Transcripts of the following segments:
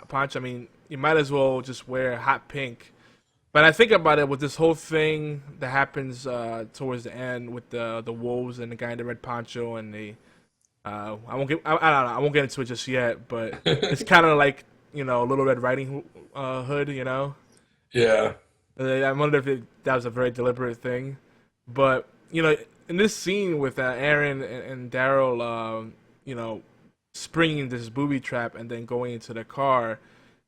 Punch. I mean, you might as well just wear hot pink. But I think about it with this whole thing that happens towards the end with the wolves and the guy in the red poncho and the I don't know, I won't get into it just yet, but it's kind of like Little Red Riding Hood, Yeah. I wonder if that was a very deliberate thing, but in this scene with Aaron and Daryl, springing this booby trap and then going into the car,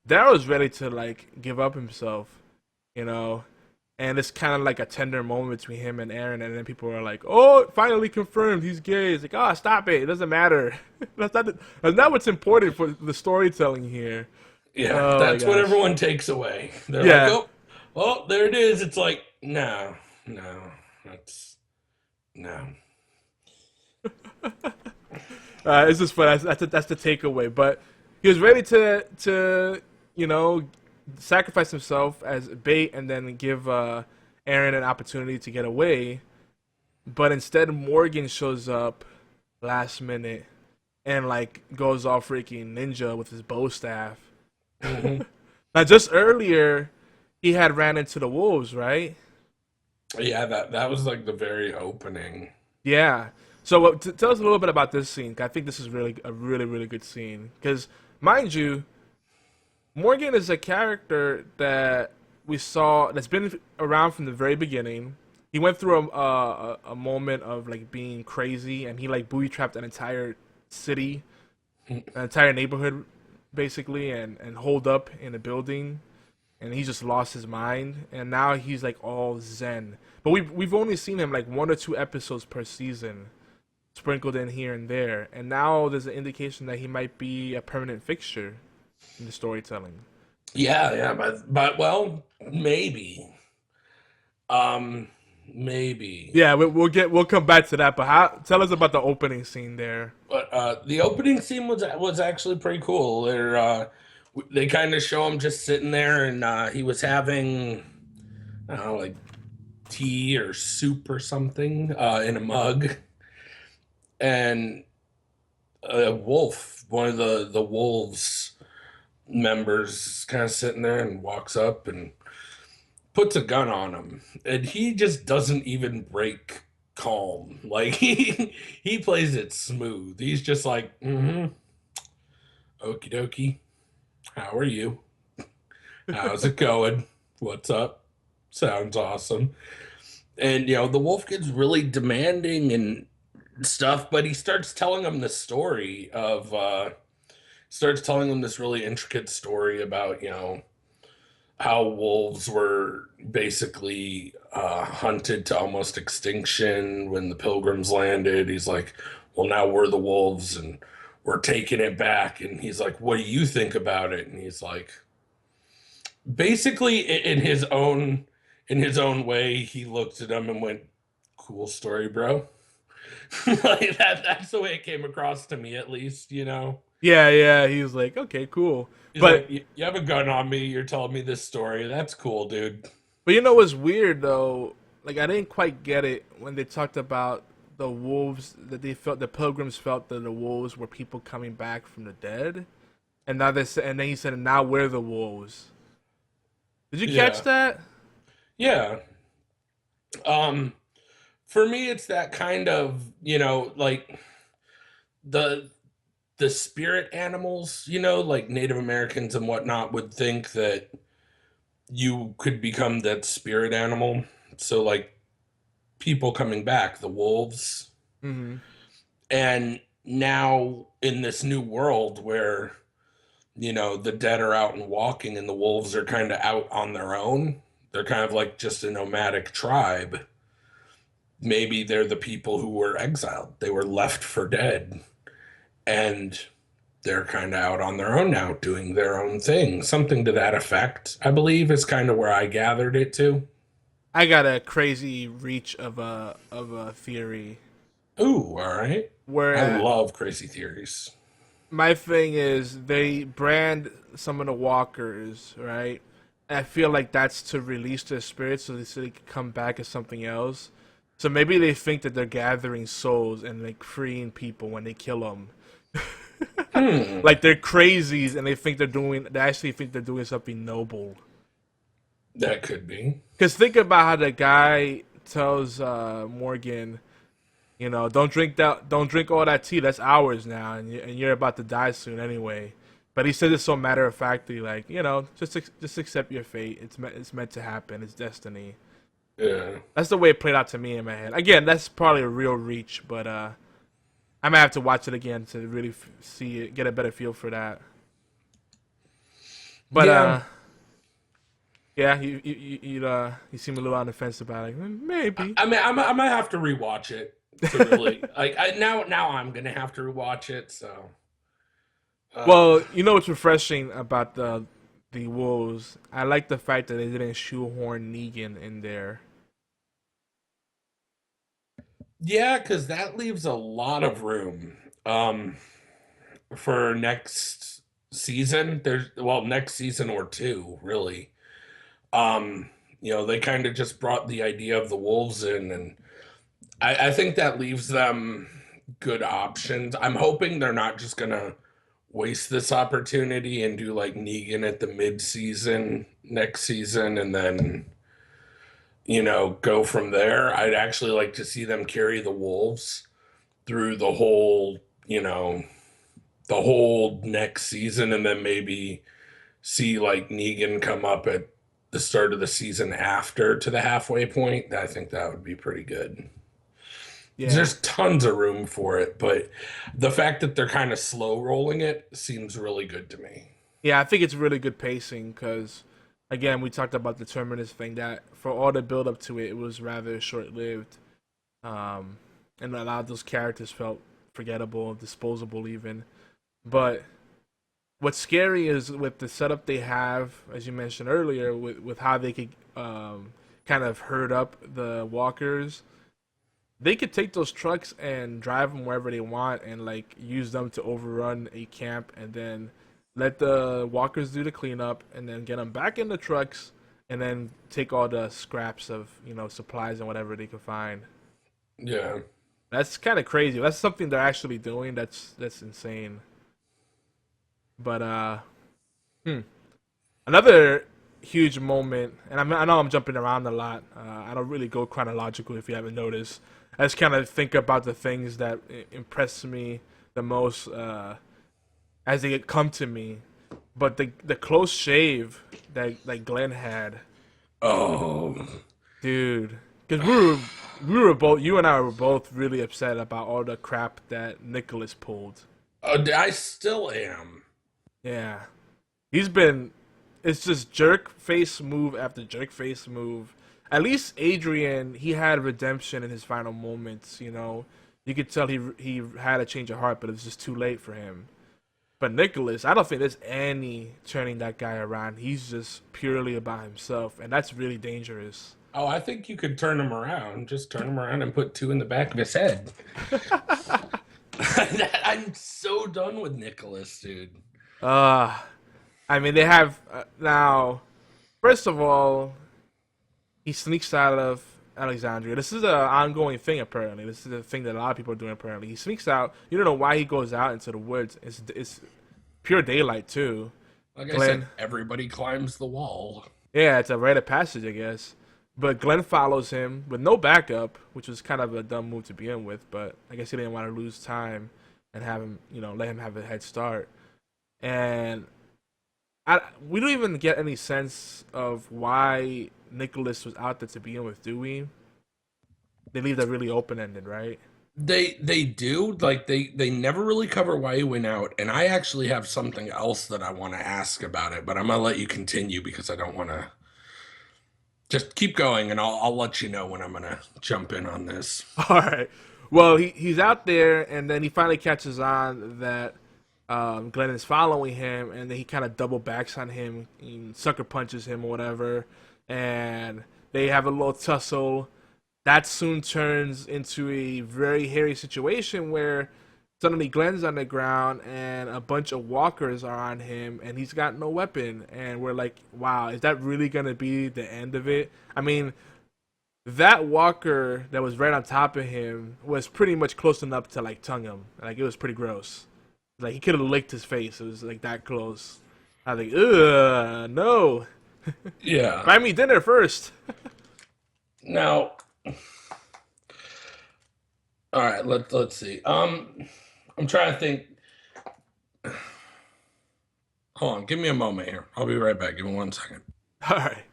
Daryl's ready to like give up himself, you know, and it's kind of like a tender moment between him and Aaron, and then people are like, "Oh, finally confirmed, he's gay." It's like, "Oh, stop it! It doesn't matter. That's not what's important for the storytelling here." Yeah, Oh my that's what gosh, everyone takes away. They're like, yeah. oh, there it is. It's like, no, no, that's no. It's just fun. That's the takeaway. But he was ready to sacrifice himself as bait and then give Aaron an opportunity to get away. But instead, Morgan shows up last minute and like goes all freaking ninja with his bow staff. Hmm. Now, just earlier, he had ran into the wolves, right? Yeah, that was like the very opening. Yeah. So, tell us a little bit about this scene. 'Cause I think this is really a really really good scene. Because, mind you, Morgan is a character that we saw that's been around from the very beginning. He went through a moment of like being crazy, and he like booby trapped an entire city, an entire neighborhood, basically, and holed up in a building, and he just lost his mind, and now he's like all zen. But we've only seen him like one or two episodes per season, sprinkled in here and there, and now there's an indication that he might be a permanent fixture in the storytelling. Yeah, yeah, but well, maybe, um, maybe. Yeah, we'll come back to that. But tell us about the opening scene there. But the opening scene was actually pretty cool. They kind of show him just sitting there, and he was having, I don't know, like tea or soup or something in a mug, and a wolf, one of the wolves members, kind of sitting there and walks up and puts a gun on him, and he just doesn't even break calm. Like he plays it smooth. He's just like, okie dokie. How are you? How's it going? What's up? Sounds awesome. And the wolf gets really demanding and stuff, but he starts telling him this really intricate story about how wolves were basically hunted to almost extinction when the pilgrims landed. He's like, well, now we're the wolves and we're taking it back. And he's like, what do you think about it? And he's like, basically in his own way, he looked at him and went, cool story, bro. Like that's the way it came across to me, at least. Yeah, yeah. He was like, okay, cool. He's like, But you have a gun on me, you're telling me this story. That's cool, dude. you know what's weird though? Like I didn't quite get it when they talked about the wolves that the pilgrims felt that the wolves were people coming back from the dead, and now they said, and then he said, now we're the wolves. Did you catch Yeah. that? Yeah. Um, for me, it's that kind of, like the the spirit animals, like Native Americans and whatnot would think that you could become that spirit animal. So like people coming back, the wolves. Mm-hmm. And now in this new world where, the dead are out and walking and the wolves are kind of out on their own, they're kind of like just a nomadic tribe. Maybe they're the people who were exiled. They were left for dead. And they're kind of out on their own now, doing their own thing. Something to that effect, I believe, is kind of where I gathered it to. I got a crazy reach of a theory Ooh, all right. I where love crazy theories. my thing is they brand some of the walkers, right? And I feel like that's to release their spirits so they can come back as something else. So maybe they think that they're gathering souls and like freeing people when they kill them. Hmm. Like they're crazies and they actually think they're doing something noble. That could be. Because think about how the guy tells Morgan, don't drink all that tea. That's ours now, and you're about to die soon anyway. But he says it so matter of factly, like just accept your fate. It's meant to happen. It's destiny. Yeah. That's the way it played out to me in my head. Again, that's probably a real reach, but I might have to watch it again to really see it, get a better feel for that. But Yeah. yeah, you seem a little on the fence about it. Maybe. I mean, I might have to rewatch it to really like. Now I'm gonna have to rewatch it. So, Well, you know what's refreshing about the Wolves? I like the fact that they didn't shoehorn Negan in there. yeah, because that leaves a lot of room for next season. Next season or two, really. They kind of just brought the idea of the wolves in, and I think that leaves them good options. I'm hoping they're not just gonna waste this opportunity and do like Negan at the mid-season next season and then go from there. I'd actually like to see them carry the wolves through the whole next season, and then maybe see like Negan come up at the start of the season after to the halfway point. I think that would be pretty good. Yeah, There's tons of room for it, but the fact that they're kind of slow rolling it seems really good to me. yeah, I think it's really good pacing because, again, we talked about the Terminus thing. That for all the build up to it, it was rather short lived, um, and a lot of those characters felt forgettable, disposable, even. But what's scary is with the setup they have, as you mentioned earlier, with how they could kind of herd up the walkers. They could take those trucks and drive them wherever they want, and like use them to overrun a camp, and then let the walkers do the cleanup, and then get them back in the trucks, and then take all the scraps of supplies and whatever they can find. Yeah. That's kind of crazy. That's something they're actually doing. That's insane. But hmm. Another huge moment, and I know I'm jumping around a lot. I don't really go chronological if you haven't noticed. I just kind of think about the things that impress me the most as they come to me. But the close shave that Glenn had, Oh, dude, because we were both, you and I were both really upset about all the crap that Nicholas pulled. I still am. Yeah, he's been. It's just jerk face move after jerk face move. At least Adrian, he had redemption in his final moments. You could tell he had a change of heart, but it was just too late for him. But Nicholas, I don't think there's any turning that guy around. He's just purely about himself, and that's really dangerous. Oh, I think you could turn him around. Just turn him around and put two in the back of his head. I'm so done with Nicholas, dude. Uh, I mean, they have now. First of all, he sneaks out of Alexandria. This is an ongoing thing, apparently. This is a thing that a lot of people are doing, apparently. He sneaks out. You don't know why he goes out into the woods. It's pure daylight, too. Like I said, Glenn. everybody climbs the wall. Yeah, it's a rite of passage, I guess. But Glenn follows him with no backup, which was kind of a dumb move to begin with. But I guess he didn't want to lose time and have him, let him have a head start. And we don't even get any sense of why Nicholas was out there to begin with, do we? They leave that really open ended, right? They do like they never really cover why he went out, and I actually have something else that I want to ask about it, but I'm gonna let you continue because I don't want to. Just keep going, and I'll let you know when I'm gonna jump in on this. All right. Well, he's out there, and then he finally catches on that Glenn is following him, and then he kind of double backs on him, and sucker punches him or whatever, and they have a little tussle. That soon turns into a very hairy situation where suddenly Glenn's on the ground and a bunch of walkers are on him, and he's got no weapon, and we're like, wow, is that really gonna be the end of it? I mean, that walker that was right on top of him was pretty much close enough to like tongue him. Like, it was pretty gross. Like he could have licked his face. It was like that close. I think, ugh, no. Yeah. Buy me dinner first. Now, all right. Let's see. I'm trying to think. Hold on. Give me a moment here. I'll be right back. Give me 1 second. All right.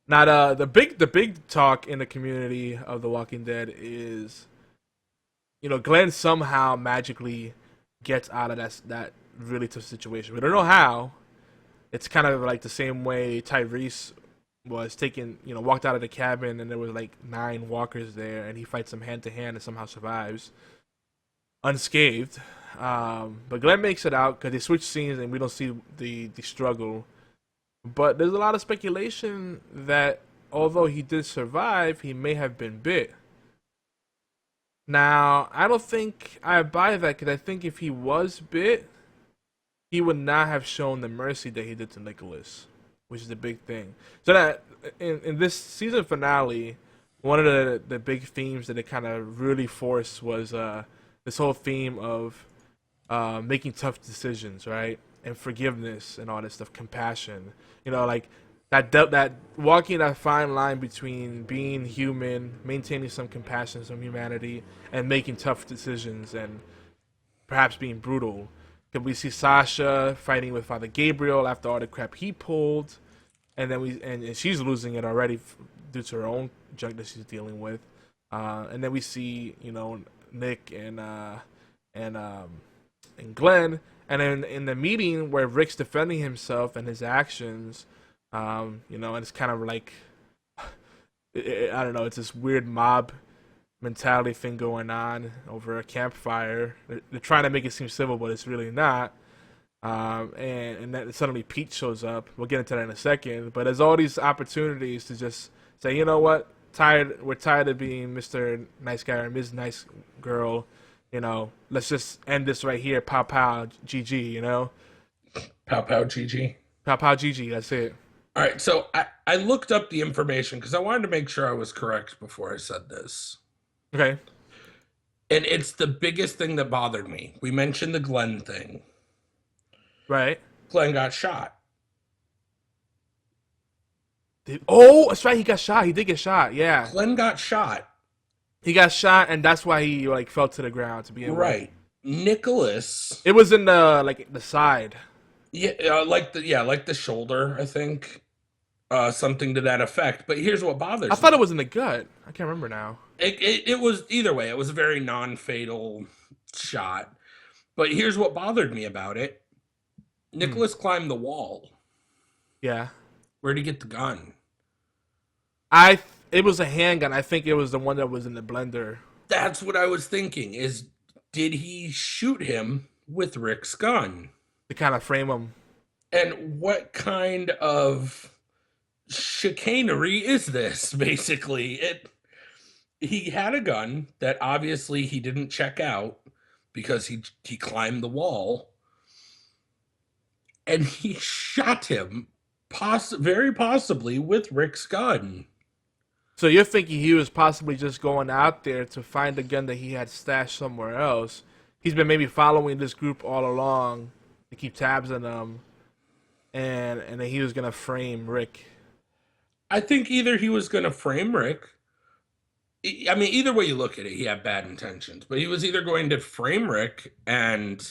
Now the big talk in the community of The Walking Dead is, Glenn somehow magically gets out of that really tough situation. We don't know how. It's kind of like the same way Tyrese was taken, walked out of the cabin and there was like 9 walkers there, and he fights them hand to hand and somehow survives unscathed. But Glenn makes it out because they switch scenes and we don't see the struggle. But there's a lot of speculation that although he did survive, he may have been bit. Now, I don't think I buy that because I think if he was bit, he would not have shown the mercy that he did to Nicholas, which is the big thing. So that in this season finale, one of the big themes that it kind of really forced was this whole theme of making tough decisions, right? And forgiveness and all this stuff, compassion. Like that walking that fine line between being human, maintaining some compassion, some humanity, and making tough decisions and perhaps being brutal. Because we see Sasha fighting with Father Gabriel after all the crap he pulled, and then and she's losing it already due to her own junk that she's dealing with. And then we see Nick and Glenn, and then in the meeting where Rick's defending himself and his actions, and it's kind of like I don't know, it's this weird mob mentality thing going on over a campfire. They're trying to make it seem civil, but it's really not. And then suddenly Pete shows up. We'll get into that in a second. But there's all these opportunities to just say, you know what, we're tired of being Mr. Nice Guy or Ms. Nice Girl. Let's just end this right here. Pow pow, GG. Pow pow, GG. Pow pow, GG. That's it. All right. So I looked up the information because I wanted to make sure I was correct before I said this. Okay. And it's the biggest thing that bothered me. We mentioned the Glenn thing. Right. Glenn got shot. Oh, that's right. He got shot. He did get shot. Yeah. Glenn got shot. He got shot, and that's why he fell to the ground to be right. Nicholas. It was in the side. Yeah, like the shoulder, I think. Something to that effect. But here's what bothers me. I thought it was in the gut. I can't remember now. It was either way. It was a very non-fatal shot. But here's what bothered me about it. Nicholas climbed the wall. Yeah. Where'd he get the gun? It was a handgun. I think it was the one that was in the blender. That's what I was thinking. Did he shoot him with Rick's gun? To kind of frame him. And what kind of chicanery is this, basically? He had a gun that obviously he didn't check out because he climbed the wall. And he shot him, very possibly with Rick's gun. So you're thinking he was possibly just going out there to find a gun that he had stashed somewhere else. He's been maybe following this group all along to keep tabs on them, and then he was going to frame Rick. I think either he was going to frame Rick. I mean, either way you look at it, he had bad intentions. But he was either going to frame Rick and,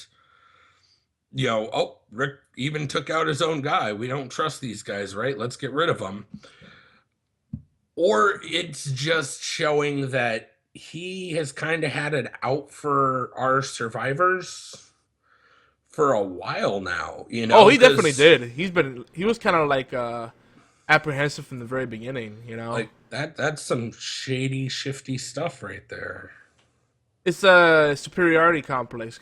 Rick even took out his own guy. We don't trust these guys, right? Let's get rid of them. Or it's just showing that he has kind of had it out for our survivors for a while now, Oh, he definitely did. He was kind of like apprehensive from the very beginning, Like that's some shady, shifty stuff right there. It's a superiority complex.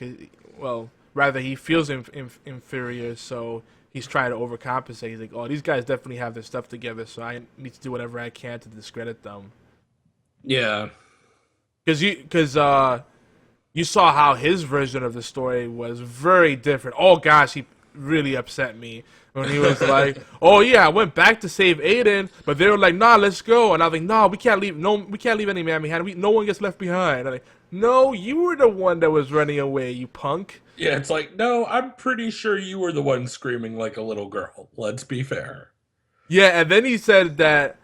Rather he feels inferior, so he's trying to overcompensate. He's like, oh, these guys definitely have their stuff together, so I need to do whatever I can to discredit them. Yeah. Because you saw how his version of the story was very different. Oh, gosh, he really upset me when he was like, oh, yeah, I went back to save Aiden, but they were like, nah, let's go. And I was like, no, we can't leave any man behind. No one gets left behind. And No, you were the one that was running away, you punk. Yeah, it's like, no, I'm pretty sure you were the one screaming like a little girl. Let's be fair. Yeah, and then he said that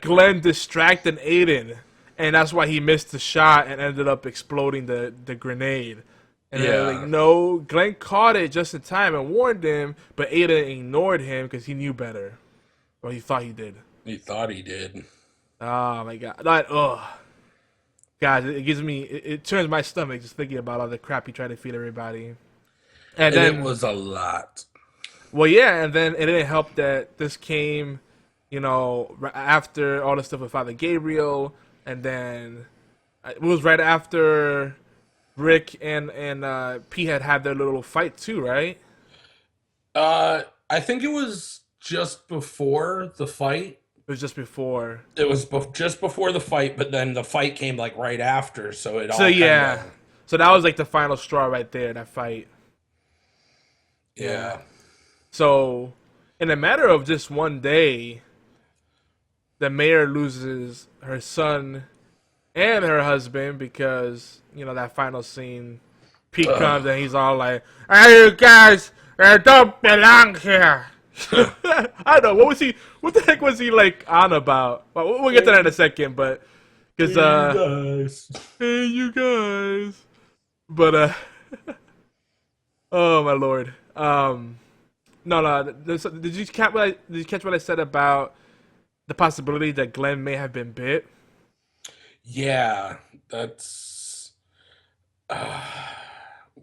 Glenn distracted Aiden, and that's why he missed the shot and ended up exploding the grenade. And they're like, Yeah, no, Glenn caught it just in time and warned him, but Aiden ignored him because he knew better, or he thought he did. he thought he did. Oh my god, that guys, it gives me it turns my stomach just thinking about all the crap he tried to feed everybody. And And it then, was a lot. well, yeah, and then it didn't help that this came, after all the stuff with Father Gabriel, and then it was right after Rick and P had their little fight too, right? I think it was just before the fight. It was just before. It was just before the fight, but then the fight came like right after, so it So all kind yeah, of, so that was like the final straw right there. That fight. Yeah. yeah. So, in a matter of just one day, the mayor loses her son and her husband because that final scene. Pete Ugh. comes and he's all like, "Hey, you guys, don't belong here." I don't know what was he. What the heck was he like on about? Well, we'll get to that in a second, but because Hey, you guys. hey, you guys, but oh my lord, no, no. Did you catch what I said about the possibility that Glenn may have been bit? Yeah, that's. Uh,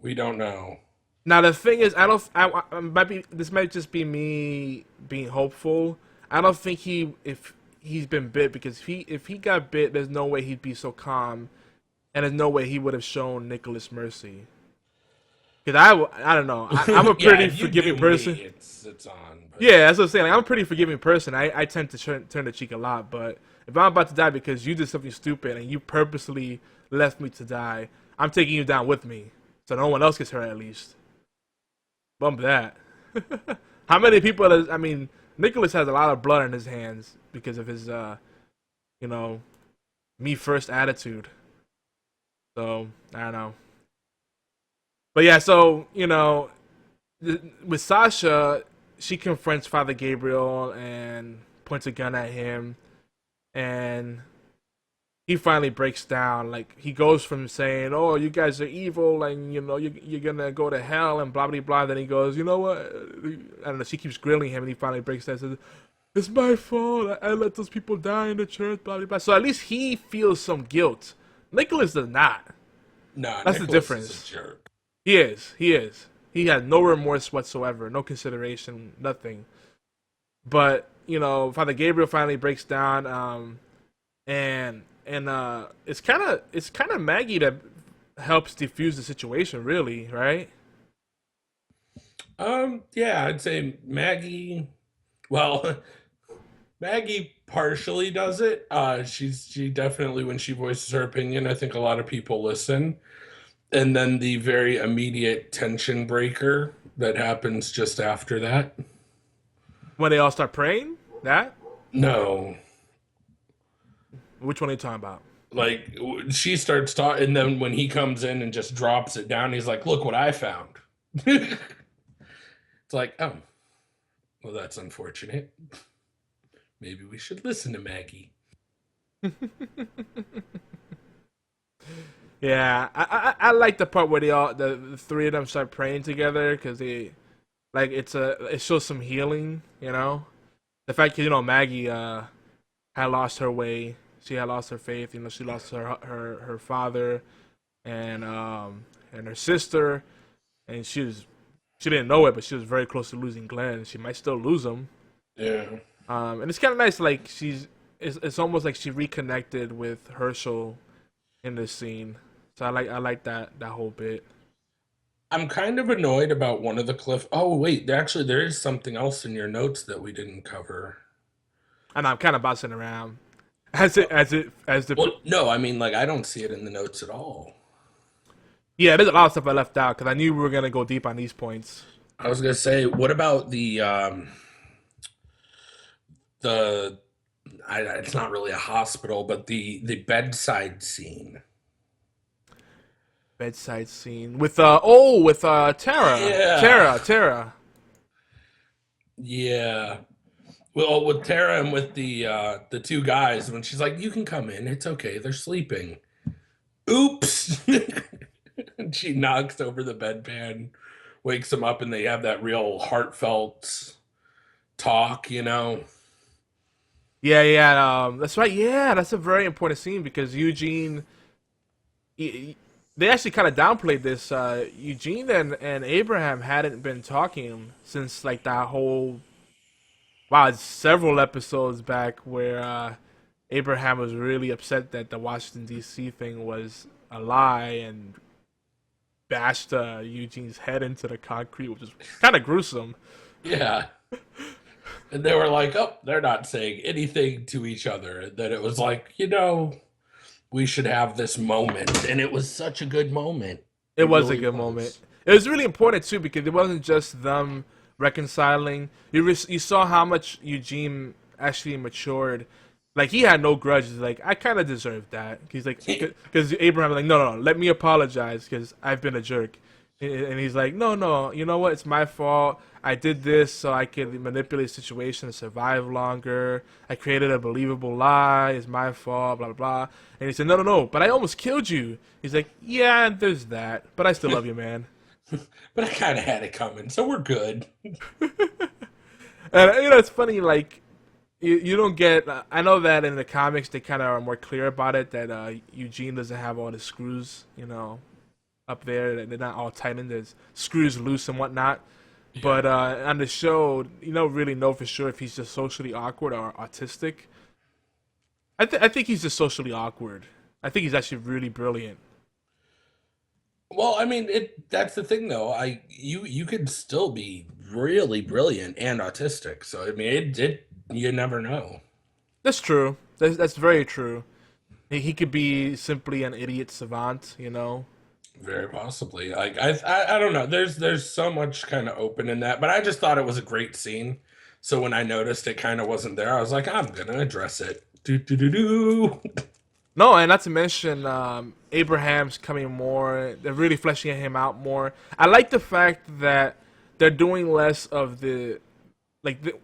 we don't know. Now the thing is, I don't. I might be. This might just be me being hopeful. I don't think if he's been bit because if he got bit, there's no way he'd be so calm, and there's no way he would have shown Nicholas mercy. Because I don't know. I'm a Yeah, pretty if you forgiving do person. me, it's on. But Yeah, that's what I'm saying. Like, I'm a pretty forgiving person. I tend to turn the cheek a lot, but if I'm about to die because you did something stupid and you purposely left me to die, I'm taking you down with me, so no one else gets hurt at least. Bump that. How many people? I mean, Nicholas has a lot of blood in his hands because of his, you know, me first attitude. So I don't know. But yeah, so with Sasha, she confronts Father Gabriel and points a gun at him, and he finally breaks down. Like he goes from saying, "Oh, you guys are evil, and you're gonna go to hell," and blah blah blah. Then he goes, "You know what?" I don't know. She keeps grilling him, and he finally breaks down and says, "It's my fault. I let those people die in the church." Blah blah blah. So at least he feels some guilt. Nicholas does not. nah, That's the Nicholas is a difference. jerk. He is. He is. He had no remorse whatsoever, no consideration, nothing. But Father Gabriel finally breaks down, and it's kind of Maggie that helps defuse the situation, really, right? Yeah, I'd say Maggie. Well, Maggie partially does it. She definitely when she voices her opinion, I think a lot of people listen. And then the very immediate tension breaker that happens just after that. When they all start praying, that No, which one are you talking about? like she starts talking, and then when he comes in and just drops it down, he's like, "Look what I found." It's like, oh, well, that's unfortunate. Maybe we should listen to Maggie. Yeah, I like the part where the three of them start praying together because it shows some healing, the fact that Maggie had lost her way. She had lost her faith. She lost her father and her sister, and she didn't know it, but she was very close to losing Glenn. She might still lose him. Yeah. And it's kind of nice. Like it's almost like she reconnected with Herschel in this scene. So I like that whole bit. I'm kind of annoyed about one of the cliff. Oh, wait, actually, there is something else in your notes that we didn't cover. And I'm kind of bouncing around as the Well, no, I mean, like, I don't see it in the notes at all. yeah. There's a lot of stuff I left out because I knew we were gonna go deep on these points. I was gonna say, what about the it's not really a hospital, but the bedside scene. bedside scene with Tara, Yeah. Tara. Yeah. Well, with Tara and with the two guys, when she's like, "You can come in. It's okay. They're sleeping." Oops. And she knocks over the bedpan, wakes them up, and they have that real heartfelt talk, you know? Yeah, yeah, that's right. Yeah, that's a very important scene because Eugene, they actually kind of downplayed this. Eugene and Abraham hadn't been talking since like that whole wow, it's several episodes back where Abraham was really upset that the Washington D.C. thing was a lie and bashed Eugene's head into the concrete, which is kind of gruesome. Yeah. And they were like, "Oh, they're not saying anything to each other." And then it was like, we should have this moment. And it was such a good moment. It It was a really good moment. was. It was really important too because it wasn't just them reconciling. You saw how much Eugene actually matured. Like he had no grudges. Like I kind of deserved that. He's like, because Abraham was like, no, no, no, let me apologize because I've been a jerk. And he's like, no, no, you know what? It's my fault. I did this so I could manipulate the situation to survive longer. I created a believable lie. It's my fault. Blah blah blah. And he said, no, no, no. But I almost killed you. He's like, yeah, there's that. But I still love you, man. But I kind of had it coming, so we're good. And it's funny. Like you don't get. I know that in the comics they kind of are more clear about it. That Eugene doesn't have all the screws. Up there. That they're not all tightened. There's screws loose and whatnot. Yeah. But on the show, you don't really know for sure if he's just socially awkward or autistic. I think he's just socially awkward. I think he's actually really brilliant. Well, I mean, that's the thing though. You could still be really brilliant and autistic. So I mean, it you never know. That's true. That's very true. He could be simply an idiot savant. Very possibly. Like I don't know. There's so much kind of open in that, but I just thought it was a great scene. So when I noticed it kind of wasn't there, I was like, I'm gonna address it. Do do do do. No, and not to mention Abraham's coming more. They're really fleshing him out more. I like the fact that they're doing less of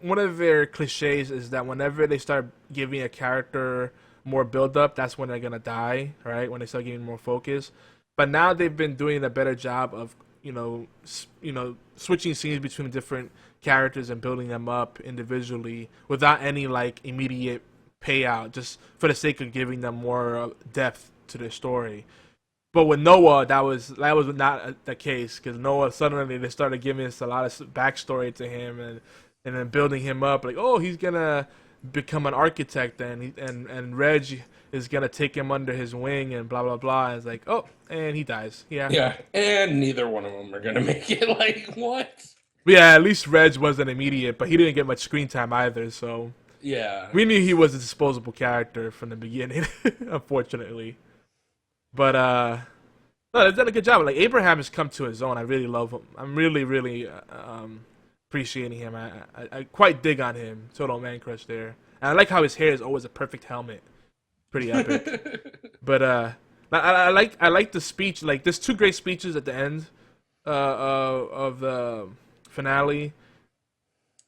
one of their cliches is that whenever they start giving a character more build up, that's when they're gonna die, right? When they start giving more focus. But now they've been doing a better job of switching scenes between different characters and building them up individually without any like immediate payout, just for the sake of giving them more depth to their story. But with Noah, that was not the case because Noah suddenly they started giving us a lot of backstory to him and then building him up like, oh, he's gonna become an architect and Reg is gonna take him under his wing and blah blah blah. And it's like, oh, and he dies. Yeah, Yeah, and neither one of them are gonna make it. Like what? but yeah. At least Reg wasn't immediate, but he didn't get much screen time either. So Yeah, we knew he was a disposable character from the beginning, unfortunately. But no, they've done a good job. Like Abraham has come to his own. I really love him. I'm really, really appreciating him. I quite dig on him. Total man crush there. And I like how his hair is always a perfect helmet. Pretty epic. But I like the speech. Like there's two great speeches at the end of the finale.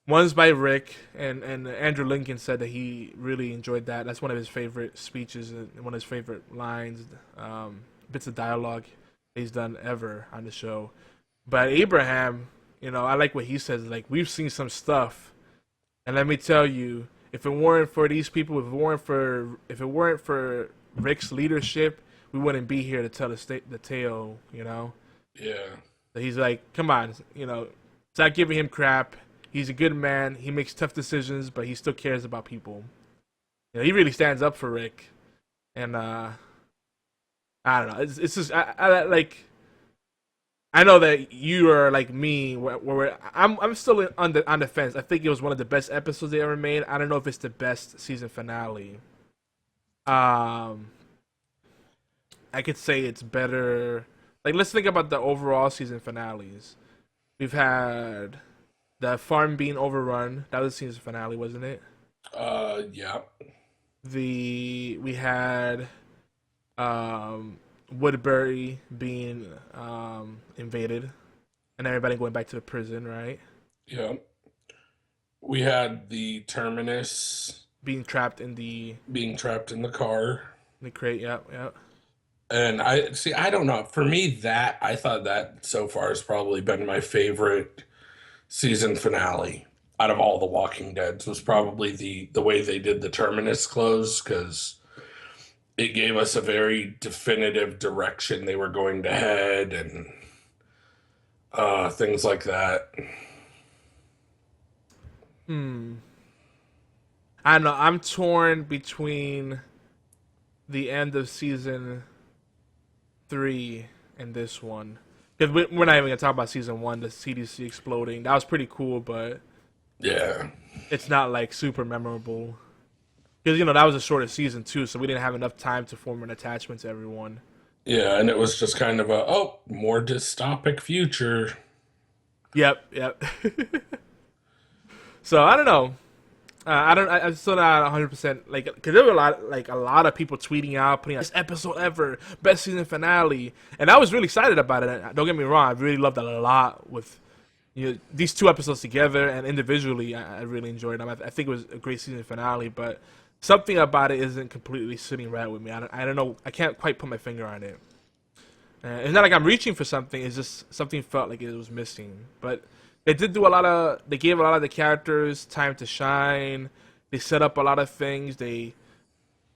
One's by Rick, and Andrew Lincoln said that he really enjoyed that. That's one of his favorite speeches and one of his favorite lines, bits of dialogue he's done ever on the show. But Abraham, I like what he says. Like we've seen some stuff, and let me tell you, if it weren't for these people, if it weren't for Rick's leadership, we wouldn't be here to tell the tale. yeah, So he's like, come on, stop giving him crap. He's a good man. He makes tough decisions, but he still cares about people. He really stands up for Rick, and I don't know. It's just I like. I know that you are like me. I'm still on the fence. I think it was one of the best episodes they ever made. I don't know if it's the best season finale. Um, I could say it's better. Like, let's think about the overall season finales. We've had the farm being overrun. That was the season finale, wasn't it? yeah. We had um Woodbury being invaded, and everybody going back to the prison, right? Yeah. We had the Terminus Being trapped in the being trapped in the car. crate. Yep, yep. And I see, I don't know. For me, that I thought that so far has probably been my favorite season finale out of all the Walking Deads was probably the way they did the Terminus close because it gave us a very definitive direction they were going to head and things like that. Hmm. I don't know. I'm torn between the end of season 3 and this one. Because we're not even gonna talk about season 1, the CDC exploding. That was pretty cool, but Yeah. it's not like super memorable. Because that was a shorter season too, so we didn't have enough time to form an attachment to everyone. Yeah, and it was just kind of a more dystopic future. Yep, yep. So I don't know. I don't. I'm still not 100% like because there were a lot of people tweeting out, putting out this episode ever, best season finale, and I was really excited about it. And don't get me wrong, I really loved it a lot. With these 2 episodes together and individually, I really enjoyed them. I think it was a great season finale, but something about it isn't completely sitting right with me. I don't know. I can't quite put my finger on it. It's not like I'm reaching for something. It's just something felt like it was missing. But they did do a lot of. They gave a lot of the characters time to shine. They set up a lot of things. There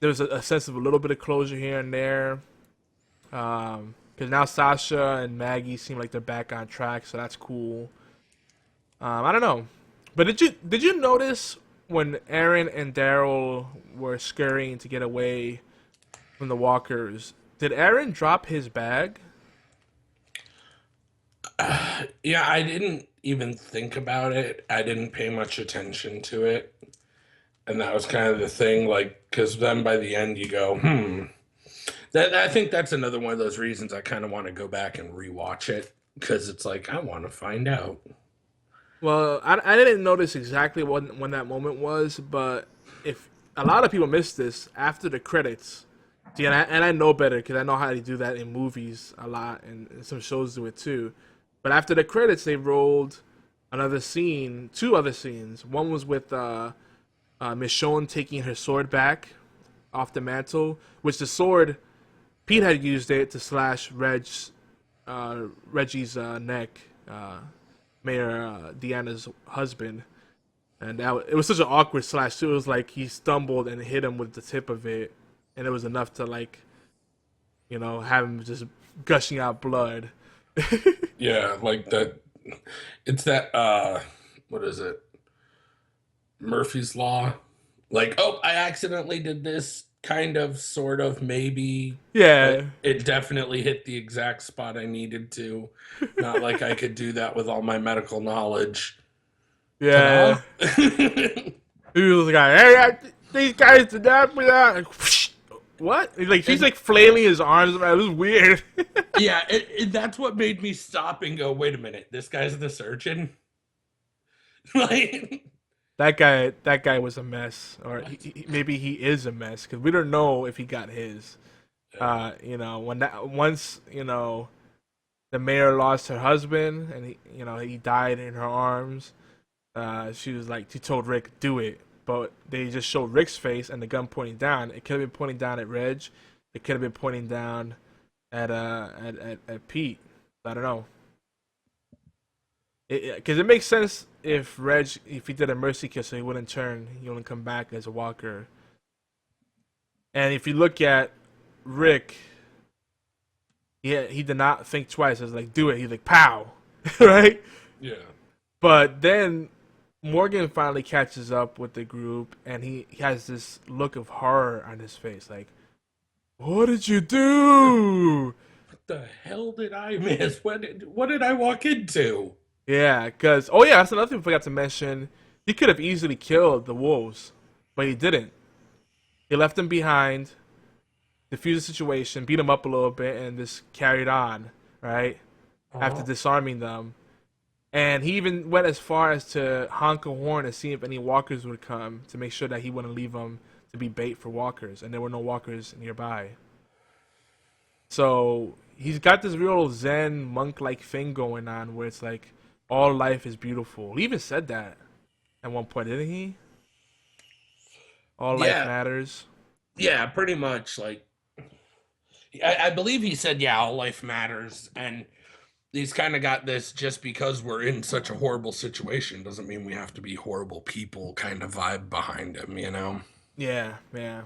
was a sense of a little bit of closure here and there. Because now Sasha and Maggie seem like they're back on track, so that's cool. I don't know, but did you notice when Aaron and Daryl were scurrying to get away from the walkers? Did Aaron drop his bag? Yeah, I didn't even think about it. I didn't pay much attention to it. And that was kind of the thing, like, because then by the end you go, That I think that's another one of those reasons I kind of want to go back and rewatch it because it's like I want to find out. Well, I didn't notice exactly when that moment was, but if a lot of people missed this after the credits, see, and I know better because I know how to do that in movies a lot, and some shows do it too. But after the credits, they rolled another scene, 2 other scenes. One was with Michonne taking her sword back off the mantle, which the sword Pete had used it to slash Reggie's neck, Mayor Deanna's husband, and it was such an awkward slash too. It was like he stumbled and hit him with the tip of it, and it was enough to have him just gushing out blood. Yeah, like that. It's that. What is it? Murphy's Law. Like, oh, I accidentally did this. Kind of, sort of, maybe. But Yeah, it definitely hit the exact spot I needed to. Not like I could do that with all my medical knowledge. Ta-da! yeah. He was like, "Hey, these guys did that for that." Like, whoosh. What? He's like flailing his arms around. It was weird. Yeah, that's what made me stop and go, wait a minute, this guy's the surgeon? Like, That guy was a mess, or maybe he is a mess because we don't know if he got his. Once the mayor lost her husband and he died in her arms. She told Rick, do it, but they just showed Rick's face and the gun pointing down. It could have been pointing down at Reg. It could have been pointing down at Pete. I don't know. Because it makes sense if if he did a mercy kill, so he wouldn't turn, he wouldn't come back as a walker. And if you look at Rick, he did not think twice. It was like, do it. He's like, pow, right? yeah. But then Morgan finally catches up with the group, and he has this look of horror on his face, like, what did you do? What the hell did I miss? What did I walk into? Yeah, because that's another thing we forgot to mention. He could have easily killed the wolves, but he didn't. He left them behind, diffused the situation, beat them up a little bit, and just carried on, right? After disarming them. And he even went as far as to honk a horn to see if any walkers would come to make sure that he wouldn't leave them to be bait for walkers, and there were no walkers nearby. So he's got this real Zen monk like thing going on where it's like all life is beautiful. He even said that at one point, didn't he? All life Yeah, matters. yeah, pretty much. Like, I believe he said, "Yeah, all life matters," and he's kind of got this just because we're in such a horrible situation doesn't mean we have to be horrible people kind of vibe behind him, you know? Yeah, yeah.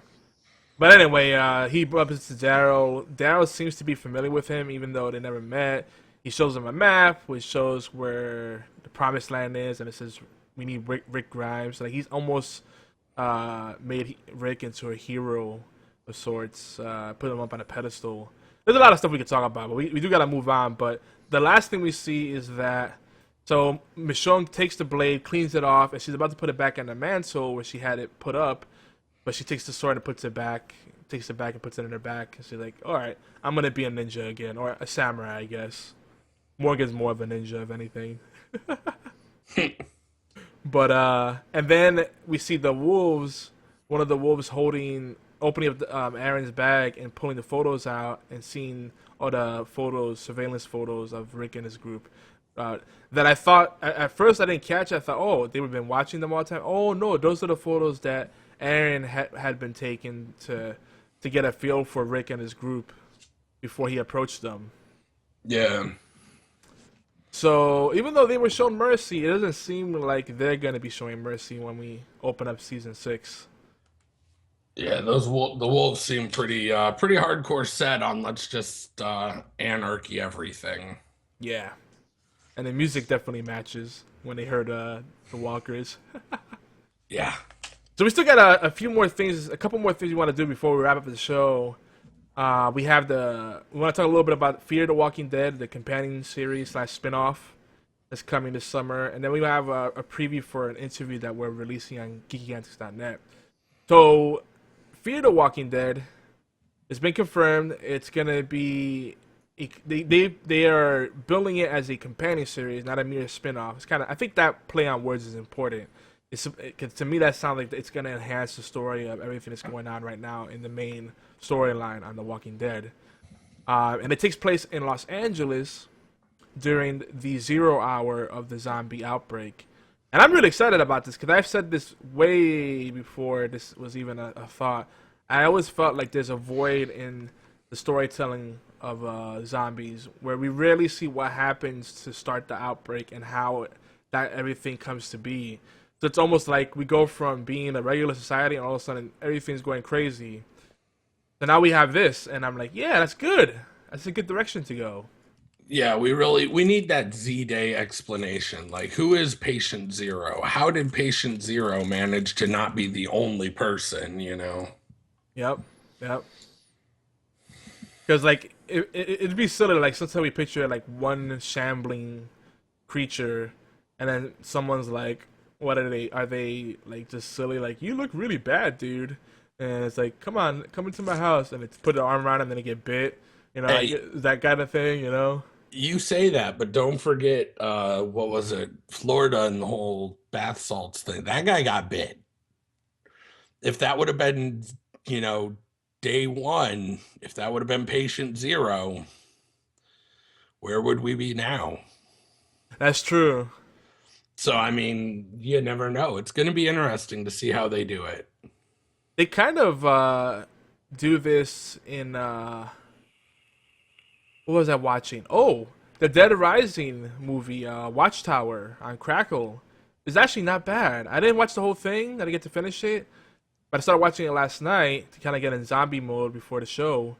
But anyway, he bumps into Daryl. Daryl seems to be familiar with him, even though they never met. He shows him a map, which shows where the promised land is, and it says we need Rick Grimes. Like he's almost made Rick into a hero of sorts, put him up on a pedestal. There's a lot of stuff we could talk about, but we do got to move on. But the last thing we see is that so Michonne takes the blade, cleans it off, and she's about to put it back in the mantle where she had it put up. But she takes the sword and puts it back, takes it back and puts it in her back. And she's like, all right, I'm going to be a ninja again, or a samurai, I guess. Morgan's more of a ninja, if anything. But, and then we see the wolves, one of the wolves opening up Aaron's bag and pulling the photos out and seeing all the photos, surveillance photos of Rick and his group. That I thought, at first I didn't catch. I thought, oh, they would have been watching them all the time. Oh, no, those are the photos that Aaron had been taken to get a feel for Rick and his group before he approached them. Yeah. So even though they were shown mercy, it doesn't seem like they're gonna be showing mercy when we open up season 6. Yeah, the wolves seem pretty hardcore set on let's just anarchy everything. Yeah, and the music definitely matches when they heard the walkers. Yeah. So we still got a few more things, a couple more things we want to do before we wrap up the show. We want to talk a little bit about Fear the Walking Dead, the companion series / spinoff that's coming this summer, and then we have a preview for an interview that we're releasing on geekyantics.net. So Fear the Walking Dead, it's been confirmed. It's gonna be they are building it as a companion series, not a mere spinoff. It's kind of, I think that play on words is important. Cause to me, that sounds like it's going to enhance the story of everything that's going on right now in the main storyline on The Walking Dead. And it takes place in Los Angeles during the 0 hour of the zombie outbreak. And I'm really excited about this because I've said this way before this was even a thought. I always felt like there's a void in the storytelling of zombies where we rarely see what happens to start the outbreak and how that everything comes to be. So it's almost like we go from being a regular society and all of a sudden everything's going crazy. So now we have this, and I'm like, yeah, that's good. That's a good direction to go. Yeah, we need that Z-Day explanation. Like, who is patient zero? How did patient zero manage to not be the only person, you know? Yep, yep. Because like it'd be silly. Like sometimes we picture like one shambling creature, and then someone's like, "What are they? Are they like just silly? Like you look really bad, dude." And it's like, "Come on, come into my house," and it's put an arm around him, and then they get bit. You know, like, Hey, that kind of thing. You know. you say that, but don't forget, what was it? Florida and the whole bath salts thing. That guy got bit. If that would have been, you know, day one, if that would have been patient zero, where would we be now? That's true. So, I mean, you never know. It's going to be interesting to see how they do it. They kind of do this in what was I watching? Oh, the Dead Rising movie, Watchtower on Crackle, is actually not bad. I didn't watch the whole thing. I didn't get to finish it, but I started watching it last night to kind of get in zombie mode before the show.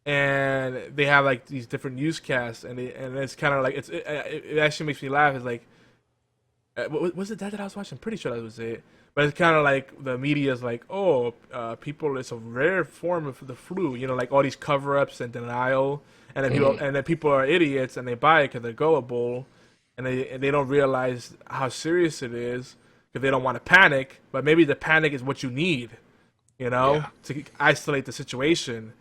And they have like these different newscasts, and it's kind of like it actually makes me laugh. It's like, was it that I was watching? I'm pretty sure that was it. But it's kind of like the media is like, oh, people, it's a rare form of the flu. You know, like all these cover-ups and denial, and then people are idiots and they buy it because they're gullible, and they don't realize how serious it is because they don't want to panic. But maybe the panic is what you need, you know, Yeah. to isolate the situation.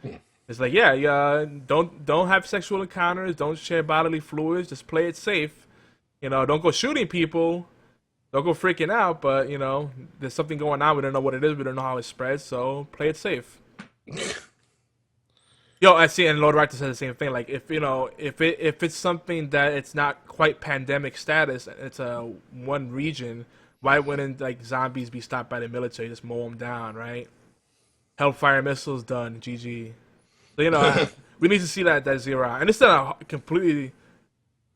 It's like, yeah, yeah, don't have sexual encounters, don't share bodily fluids, just play it safe. You know, don't go shooting people. Don't go freaking out, but you know, there's something going on. We don't know what it is. We don't know how it spreads, so play it safe. Yo, I see, and Lord Rector said the same thing. Like, if it's something that it's not quite pandemic status, it's a one region. Why wouldn't like zombies be stopped by the military? Just mow them down, right? Hellfire missiles done. GG. So we need to see that zero out, and it's not a completely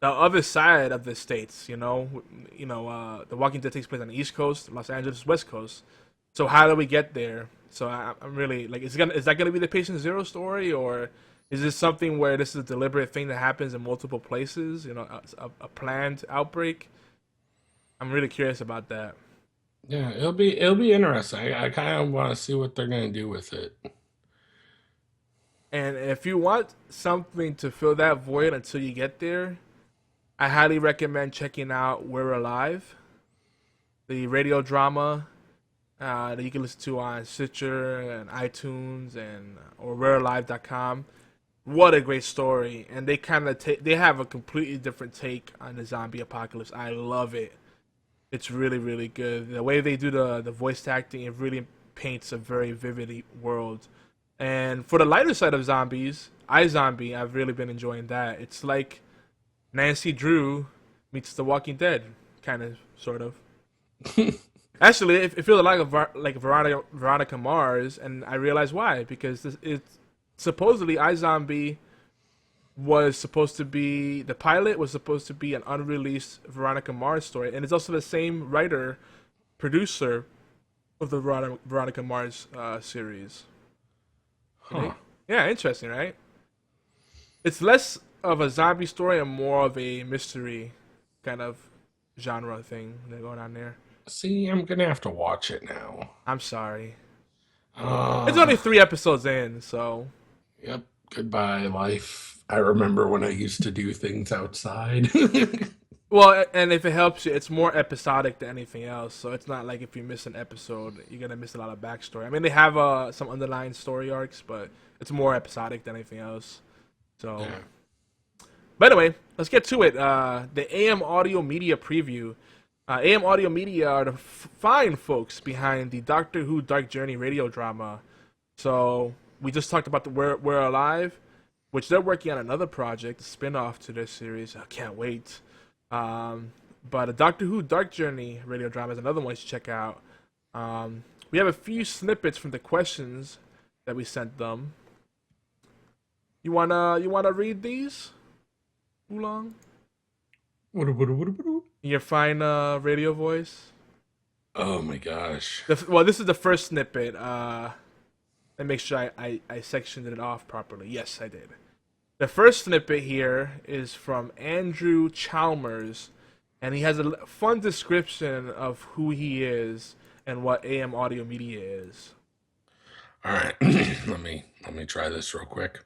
the other side of the states. The Walking Dead takes place on the East Coast, Los Angeles West Coast. So how do we get there? So I'm really like, is that gonna be the Patient Zero story, or is this something where this is a deliberate thing that happens in multiple places? A planned outbreak. I'm really curious about that. Yeah, it'll be interesting. I kind of want to see what they're gonna do with it. And if you want something to fill that void until you get there, I highly recommend checking out We're Alive, the radio drama that you can listen to on Stitcher and iTunes and or we'realive.com. What a great story! And they have a completely different take on the zombie apocalypse. I love it. It's really really good. The way they do the voice acting, it really paints a very vivid world. And for the lighter side of zombies, iZombie, I've really been enjoying that. It's like Nancy Drew meets The Walking Dead, kind of, sort of. Actually, it feels like Veronica Mars, and I realize why. Because it's supposedly iZombie was supposed to be the pilot was supposed to be an unreleased Veronica Mars story, and it's also the same writer producer of the Veronica Mars series. Huh. Yeah, interesting, right? It's less of a zombie story and more of a mystery kind of genre thing that's going on there. See, I'm gonna have to watch it now. I'm sorry. It's Uh, only 3 episodes in, so yep. Goodbye, life. I remember when I used to do things outside. well, and if it helps you, it's more episodic than anything else. So it's not like if you miss an episode, you're gonna miss a lot of backstory. I mean, they have some underlying story arcs, but it's more episodic than anything else. So, Yeah. but anyway, let's get to it. The AM Audio Media preview. AM Audio Media are the fine folks behind the Doctor Who Dark Journey radio drama. So we just talked about the We're Alive, which they're working on another project, a spin-off to this series. I can't wait. But a Doctor Who Dark Journey radio drama is another one to check out. We have a few snippets from the questions that we sent them. You wanna read these? Oolong? In your fine radio voice. Oh my gosh. Well, this is the first snippet. Let me make sure I sectioned it off properly. Yes, I did. The first snippet here is from Andrew Chalmers, and he has a fun description of who he is and what AM Audio Media is. All right. let me try this real quick.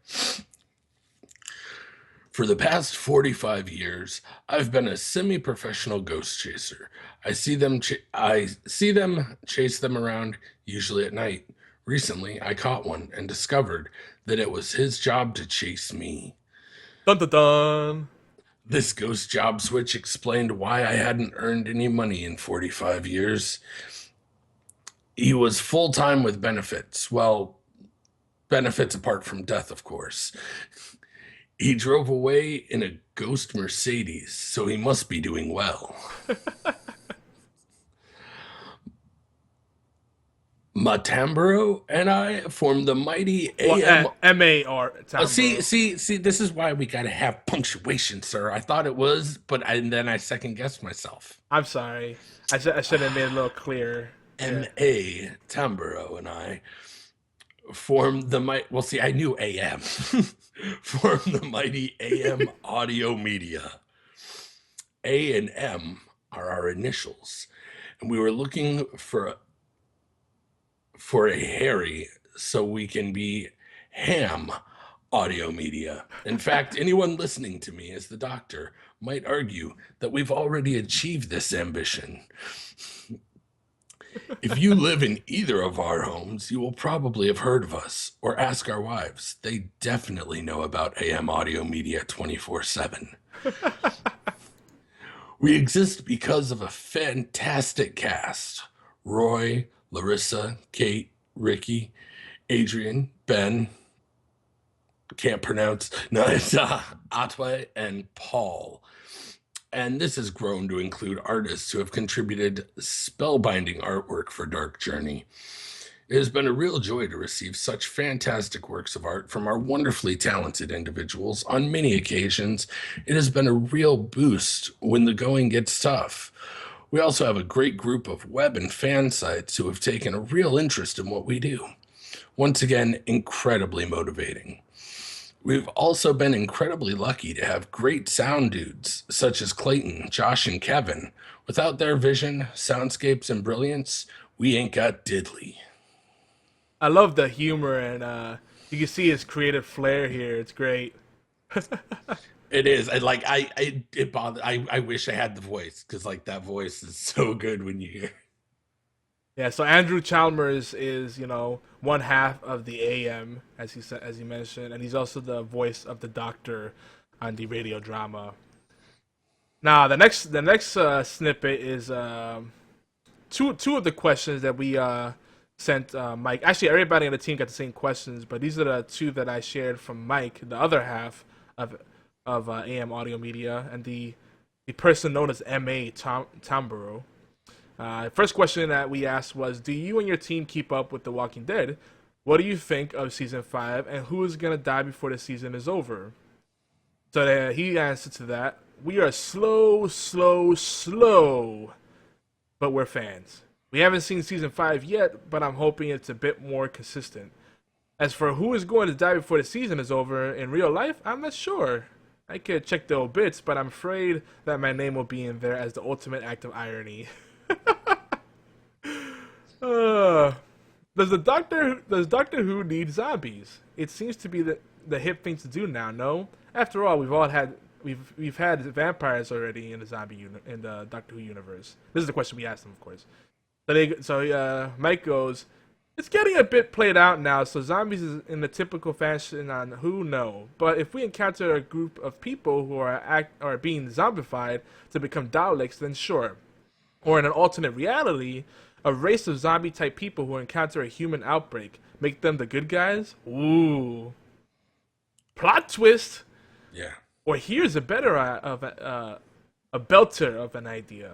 For the past 45 years, I've been a semi-professional ghost chaser. I see them chase them around, usually at night. Recently, I caught one and discovered that it was his job to chase me. Dun dun dun. This ghost job switch explained why I hadn't earned any money in 45 years. He was full-time with benefits. Well, benefits apart from death, of course. He drove away in a ghost Mercedes, so he must be doing well. Matambro and I formed the mighty AM. Well, MAR. See, this is why we gotta have punctuation, sir. I thought it was, and then I second guessed myself. I'm sorry. I should have made it a little clearer. M.A. Tamburo and I formed the mighty. Well, see, I knew AM. Formed the mighty AM Audio Media. A and M are our initials, and we were looking for a Harry so we can be Ham Audio Media. In fact, anyone listening to me as the doctor might argue that we've already achieved this ambition. If you live in either of our homes, you will probably have heard of us or ask our wives. They definitely know about AM Audio Media 24/7. We exist because of a fantastic cast. Roy, Larissa, Kate, Ricky, Adrian, Ben, can't pronounce. No, it's Atwe and Paul. And this has grown to include artists who have contributed spellbinding artwork for Dark Journey. It has been a real joy to receive such fantastic works of art from our wonderfully talented individuals. On many occasions, it has been a real boost when the going gets tough. We also have a great group of web and fan sites who have taken a real interest in what we do. Once again, incredibly motivating. We've also been incredibly lucky to have great sound dudes such as Clayton, Josh, and Kevin. Without their vision, soundscapes, and brilliance, we ain't got diddly. I love the humor, and you can see his creative flair here. It's great. It is. It bothered. I wish I had the voice because like that voice is so good when you hear. Yeah, so Andrew Chalmers is, one half of the AM, as he said, as he mentioned, and he's also the voice of the Doctor on the radio drama. Now, the next snippet is two of the questions that we sent Mike. Actually, everybody on the team got the same questions, but these are the two that I shared from Mike, the other half of AM Audio Media, and the person known as MA Tomborough. First question that we asked was, do you and your team keep up with The Walking Dead? What do you think of Season 5, and who is going to die before the season is over? So he answered to that, we are slow, but we're fans. We haven't seen Season 5 yet, but I'm hoping it's a bit more consistent. As for who is going to die before the season is over, in real life, I'm not sure. I could check the obits, but I'm afraid that my name will be in there as the ultimate act of irony. Does Doctor Who need zombies? It seems to be the hip thing to do now. No, after all, we've had vampires already in the Doctor Who universe. This is the question we asked them, of course. Mike goes, it's getting a bit played out now, so zombies is in the typical fashion on Who, no. But if we encounter a group of people who are being zombified to become Daleks, then sure. Or in an alternate reality, a race of zombie-type people who encounter a human outbreak. Make them the good guys? Ooh. Plot twist! Yeah. Or here's a better a belter of an idea.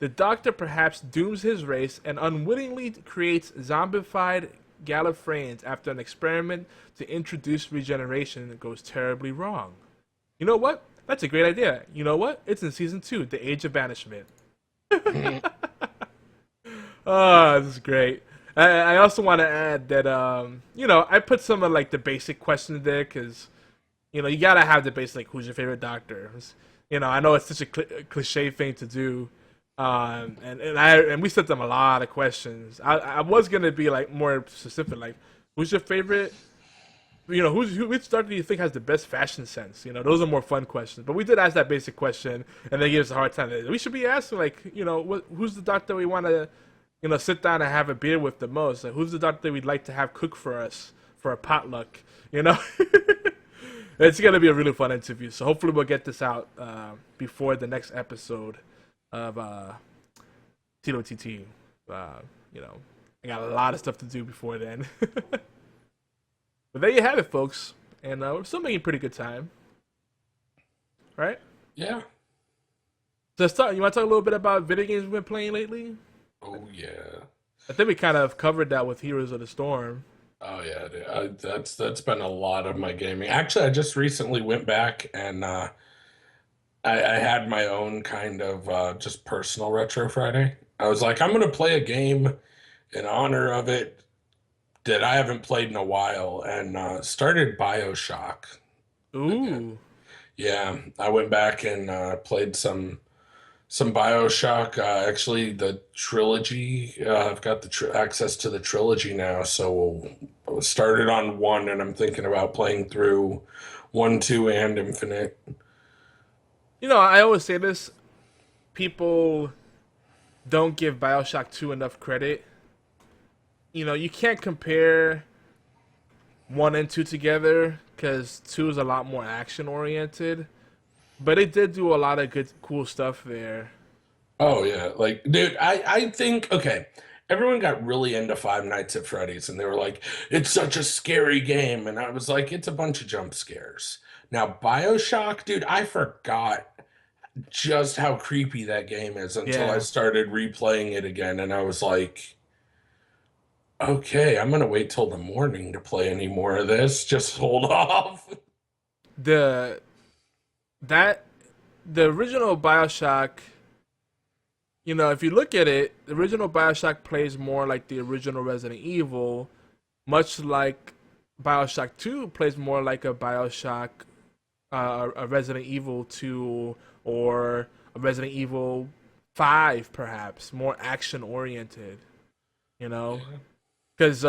The Doctor perhaps dooms his race and unwittingly creates zombified Gallifreyans after an experiment to introduce regeneration that goes terribly wrong. You know what? That's a great idea. You know what? It's in Season 2, The Age of Banishment. Oh, this is great. I also want to add that I put some of like the basic questions there because you gotta have the basic, like, who's your favorite Doctor? I know it's such a cliche thing to do, and we sent them a lot of questions. I was gonna be like more specific, like, who's your favorite? Which Doctor do you think has the best fashion sense? Those are more fun questions. But we did ask that basic question, and they gave us a hard time. We should be asking, like, who's the Doctor we want to, sit down and have a beer with the most? Like, who's the Doctor we'd like to have cook for us for a potluck? It's gonna be a really fun interview. So hopefully we'll get this out before the next episode of TWTT. I got a lot of stuff to do before then. But there you have it, folks. And we're still making pretty good time. Right? Yeah. So let's talk. You want to talk a little bit about video games we've been playing lately? Oh, yeah. I think we kind of covered that with Heroes of the Storm. Oh, yeah. That's been a lot of my gaming. Actually, I just recently went back and I had my own kind of just personal Retro Friday. I was like, I'm going to play a game in honor of it that I haven't played in a while, and started BioShock. Ooh. Again. Yeah, I went back and played some BioShock. Actually, the trilogy. I've got the access to the trilogy now, so I started on 1, and I'm thinking about playing through 1, 2, and Infinite. I always say this. People don't give BioShock 2 enough credit. You can't compare 1 and 2 together because 2 is a lot more action oriented, but it did do a lot of good, cool stuff there. Oh yeah, like, dude, I think, okay, everyone got really into Five Nights at Freddy's, and they were like, "It's such a scary game," and I was like, "It's a bunch of jump scares." Now, BioShock, dude, I forgot just how creepy that game is until I Yeah. started replaying it again, and I was like, "Okay, I'm gonna wait till the morning to play any more of this. Just hold off." The that the original BioShock, if you look at it, the original BioShock plays more like the original Resident Evil, much like BioShock 2 plays more like a BioShock, a Resident Evil 2 or a Resident Evil 5, perhaps more action oriented. You know, Yeah. because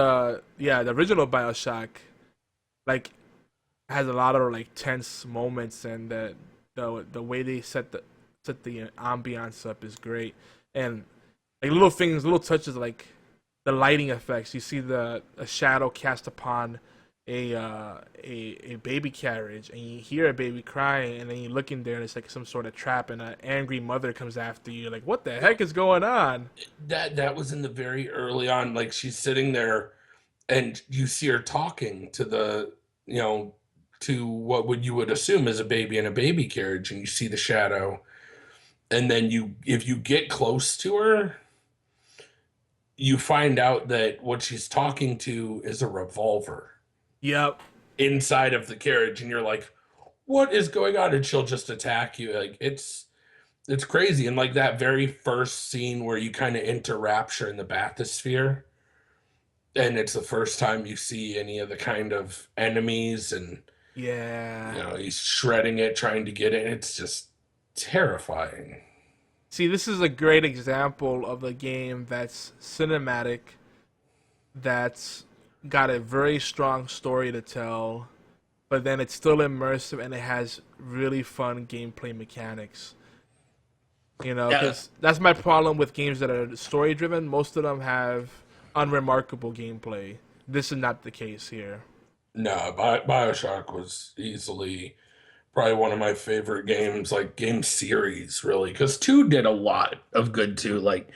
yeah, the original BioShock like has a lot of like tense moments, and the way they set the ambiance up is great, and like little things, little touches like the lighting effects. You see a shadow cast upon a baby carriage, and you hear a baby crying, and then you look in there, and it's like some sort of trap, and an angry mother comes after you. Like, what the heck is going on? That was in the very early on. Like she's sitting there, and you see her talking to you know, to what would you would assume is a baby in a baby carriage, and you see the shadow, and then if you get close to her, you find out that what she's talking to is a revolver Yep. inside of the carriage, and you're like, what is going on? And she'll just attack you. Like it's crazy. And like that very first scene where you kind of enter Rapture in the bathysphere, and it's the first time you see any of the kind of enemies, and Yeah. he's shredding it, trying to get it. It's just terrifying. See, this is a great example of a game that's cinematic, that's got a very strong story to tell, but then it's still immersive and it has really fun gameplay mechanics. Yeah. Because that's my problem with games that are story driven. Most of them have unremarkable gameplay. This is not the case here. No, Bioshock was easily probably one of my favorite games, like game series, really, because two did a lot of good too. Like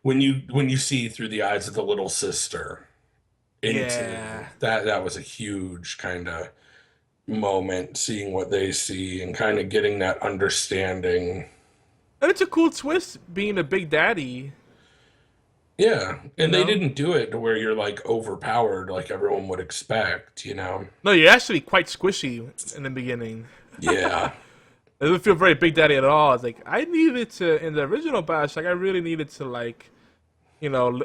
when you see through the eyes of the little sister into Yeah. that was a huge kind of moment, seeing what they see and kind of getting that understanding. And it's a cool twist being a big daddy, Yeah, you and they know? didn't do it to where you're like overpowered like everyone would expect. No, you're actually quite squishy in the beginning. Yeah. It doesn't feel very Big Daddy at all. It's like I needed to in the original Bioshock. I really needed to like, you know, l-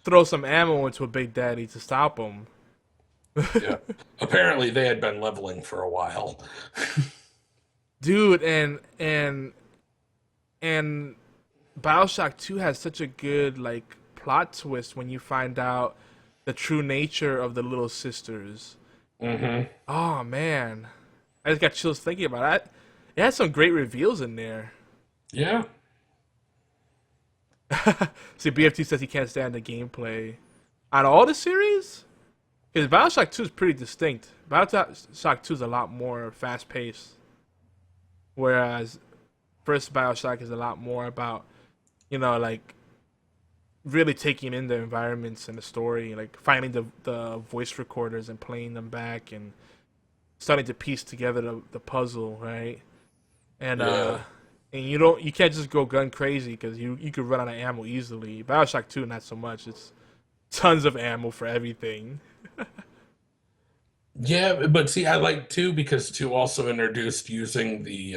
throw some ammo into a Big Daddy to stop him. Yeah. Apparently they had been leveling for a while. Dude, and Bioshock 2 has such a good like plot twist when you find out the true nature of the little sisters. Hmm. Oh man, I just got chills thinking about it. It has some great reveals in there. Yeah. See, BFT says he can't stand the gameplay. Out of all the series, because Bioshock 2 is pretty distinct. Bioshock 2 is a lot more fast paced, whereas first Bioshock is a lot more about, like really taking in the environments and the story, like finding the voice recorders and playing them back and starting to piece together the puzzle, right? And Yeah. and you can't just go gun crazy because you could run out of ammo easily. Bioshock 2 not so much. It's tons of ammo for everything. Yeah, but see, I like two because two also introduced using the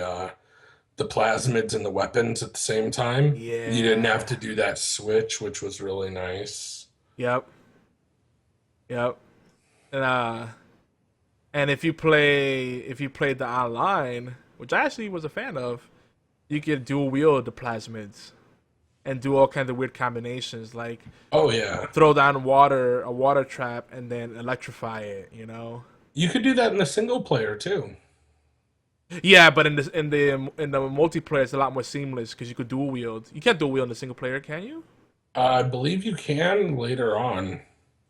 plasmids and the weapons at the same time. You didn't have Yeah. to do that switch, which was really nice. Yep. Yep. And if you played the online, which I actually was a fan of, you could dual wield the plasmids and do all kinds of weird combinations, like Oh yeah. throw down a water trap, and then electrify it. You could do that in the single player too. Yeah, but in the multiplayer, it's a lot more seamless because you could dual wield. You can't dual wield in the single player, can you? I believe you can later on.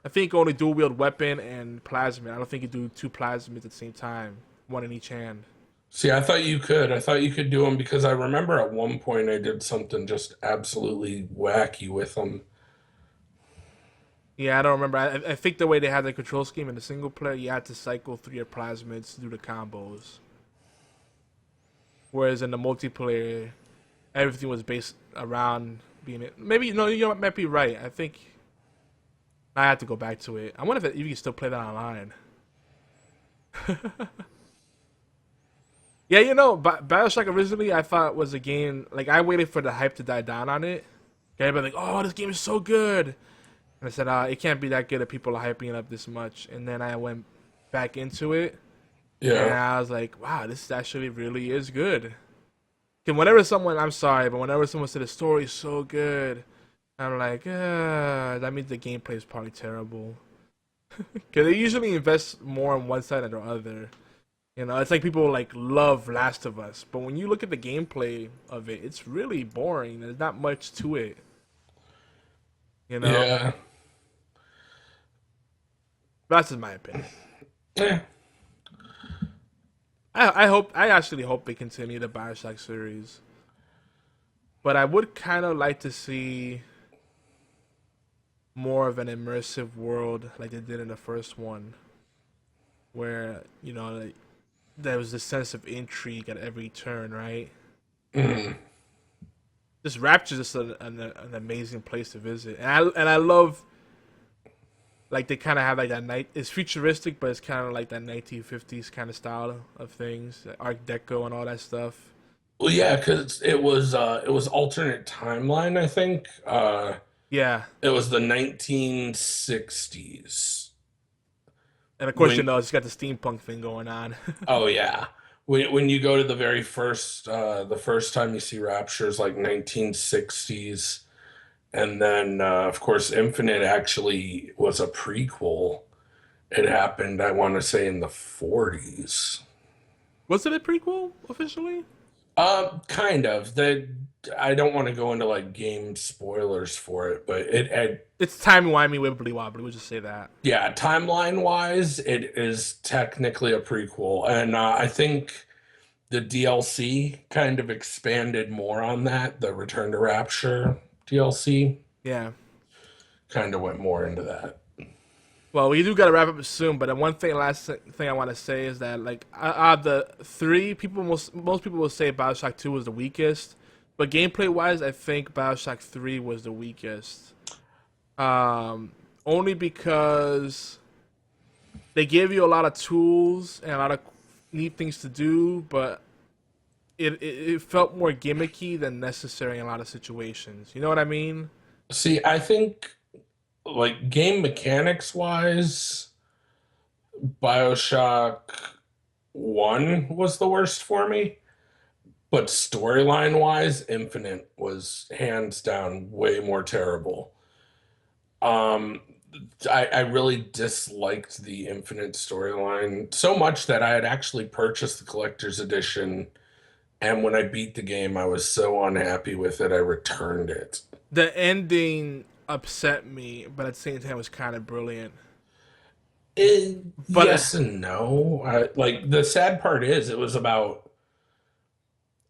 I think you can only dual wield weapon and plasmid. I don't think you do two plasmids at the same time, one in each hand. See, I thought you could. I thought you could do them because I remember at one point I did something just absolutely wacky with them. Yeah, I don't remember. I think the way they had the control scheme in the single player, you had to cycle through your plasmids to do the combos. Whereas in the multiplayer, everything was based around being it. Maybe no, you might be right. I think I have to go back to it. I wonder if you can still play that online. Yeah, BioShock originally I thought was a game like I waited for the hype to die down on it. Everybody like, oh, this game is so good, and I said, it can't be that good if people are hyping it up this much. And then I went back into it, and Yeah. I was like, wow, this actually really is good. And whenever someone, I'm sorry, but whenever someone said the story is so good, I'm like, that means the gameplay is probably terrible. Because they usually invest more on one side than the other. It's like people like love Last of Us, but when you look at the gameplay of it, it's really boring. There's not much to it. You know, Yeah. that's just my opinion. Yeah. I actually hope they continue the Bioshock series, but I would kind of like to see more of an immersive world like they did in the first one, where like, there was this sense of intrigue at every turn, right? Mhm. This Rapture's just an amazing place to visit, and I love like they kind of have like that night. It's futuristic, but it's kind of like that 1950s kind of style of things, like Art Deco and all that stuff. Well, yeah, because it was alternate timeline, I think. Yeah, It was the 1960s. and of course When it's got the steampunk thing going on. Oh yeah. When you go to the very first the first time you see Rapture is like 1960s, and then of course Infinite actually was a prequel. It happened, I want to say, in the 40s. Was it a prequel officially? Kind of. I don't want to go into like game spoilers for it, but it had, It's timey-wimey, wibbly wobbly. We'll just say that. yeah, timeline wise, it is technically a prequel, and I think the DLC kind of expanded more on that. The Return to Rapture DLC Yeah. kind of went more into that. Well, we do got to wrap up soon, but the last thing I want to say is that like out of the three, most people will say Bioshock 2 was the weakest, but gameplay wise, I think Bioshock 3 was the weakest. Only because they gave you a lot of tools and a lot of neat things to do, but it felt more gimmicky than necessary in a lot of situations. You know what I mean? See, I think like game mechanics wise, BioShock 1 was the worst for me. But storyline wise, Infinite was hands down way more terrible. Um, I really disliked the Infinite storyline so much that I had actually purchased the collector's edition. And when I beat the game, I was so unhappy with it, I returned it. The ending upset me, but at the same time, it was kind of brilliant. But Yes and no. Like the sad part is, it was about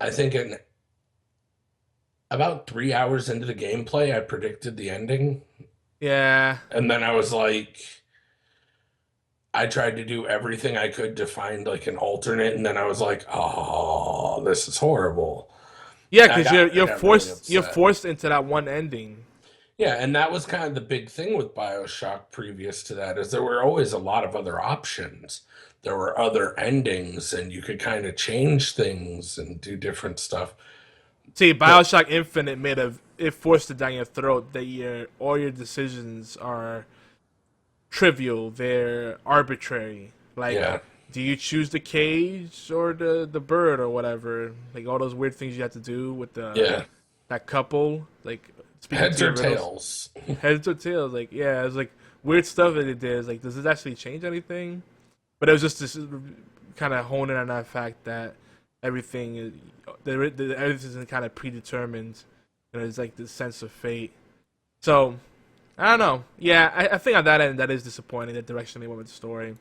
I think in about 3 hours into the gameplay, I predicted the ending, yeah, and then I was like, I tried to do everything I could to find like an alternate, and then I was like, oh, this is horrible. yeah, I because got I you're got really you're upset. forced into that one ending. Yeah, and that was kind of the big thing with BioShock previous to that is there were always a lot of other options. There were other endings and you could kind of change things and do different stuff. See, But Bioshock Infinite it forced it down your throat that all your decisions are trivial, they're arbitrary. Like, yeah, do you choose the cage or the bird or whatever? Like all those weird things you have to do with the yeah. that couple. Like speaking Heads to your or riddles, tails. heads or tails. Like yeah, it's like weird stuff that it did. It's like, does this actually change anything? But it was just this kind of honing on that fact that everything is everything's kind of predetermined, and it's like this sense of fate. So I don't know. Yeah, I think on that end that is disappointing. The direction they went with the story.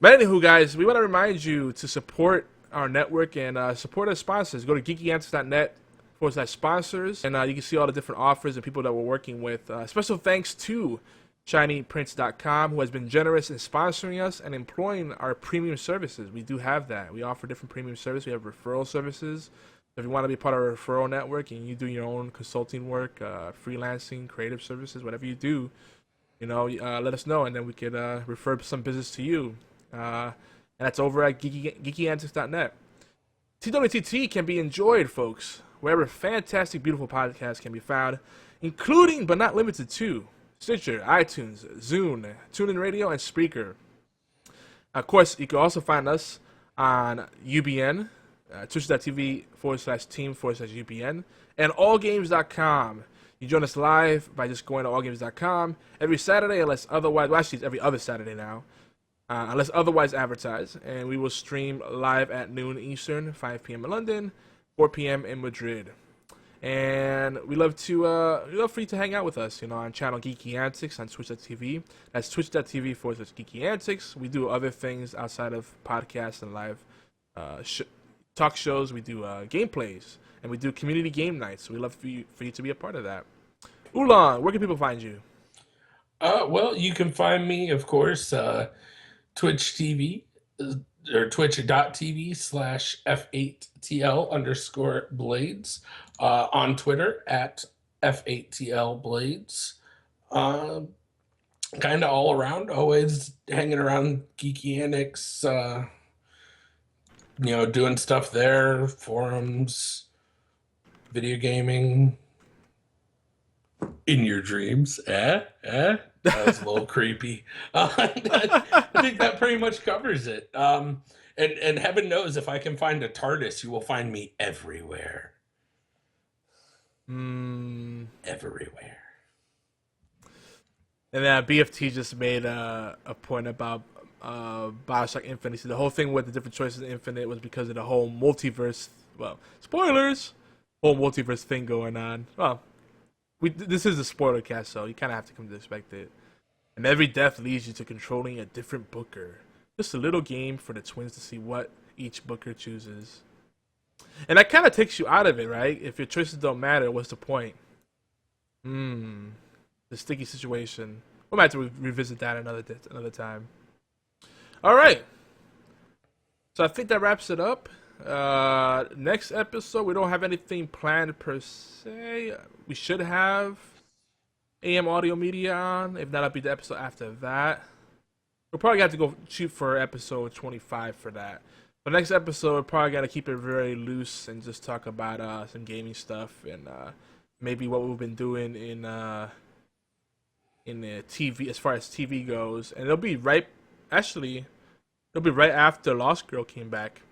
But anywho, guys, we want to remind you to support our network and support our sponsors. Go to geekyanswers.net/sponsors, and you can see all the different offers and people that we're working with. Special thanks to ShinyPrints.com, who has been generous in sponsoring us and employing our premium services. We do have that. We offer different premium services. We have referral services. If you want to be part of our referral network and you do your own consulting work, freelancing, creative services, whatever you do, let us know, and then we could refer some business to you. And that's over at geekyantics.net. TWTT can be enjoyed, folks, wherever fantastic, beautiful podcasts can be found, including but not limited to Stitcher, iTunes, Zune, TuneIn Radio, and Spreaker. Of course, you can also find us on UBN, twitch.tv/team/UBN, and allgames.com. You join us live by just going to allgames.com every Saturday, unless otherwise, well, actually, it's every other Saturday now, unless otherwise advertised. And we will stream live at noon Eastern, 5 p.m. in London, 4 p.m. in Madrid. And we love for you to hang out with us, on channel Geeky Antics on twitch.tv. That's twitch.tv/Geeky Antics. We do other things outside of podcasts and live talk shows. We do gameplays, and we do community game nights. So we love for you to be a part of that. Ulan, where can people find you? Well, you can find me, of course, Twitch TV or twitch.tv/F8TL_Blades, on Twitter at F8TL Blades. Kind of all around, always hanging around Geeky Antics, doing stuff there, forums, video gaming, in your dreams. That was a little creepy. I think that pretty much covers it. And heaven knows, if I can find a TARDIS, you will find me everywhere. Everywhere. And then BFT just made a point about Bioshock Infinite. So the whole thing with the different choices in Infinite was because of the whole multiverse. Well, spoilers. Whole multiverse thing going on. Well, this is a spoiler cast, so you kind of have to come to expect it. And every death leads you to controlling a different Booker. Just a little game for the twins to see what each Booker chooses. And that kind of takes you out of it, right? If your choices don't matter, what's the point? The sticky situation. We'll have to revisit that another time. All right. So I think that wraps it up. Next episode, we don't have anything planned per se. We should have AM Audio Media on. If not, it'll be the episode after that. We'll probably have to go shoot for episode 25 for that. The next episode, we're probably going to keep it very loose and just talk about some gaming stuff and maybe what we've been doing in the TV, as far as TV goes. And it'll be right after Lost Girl came back.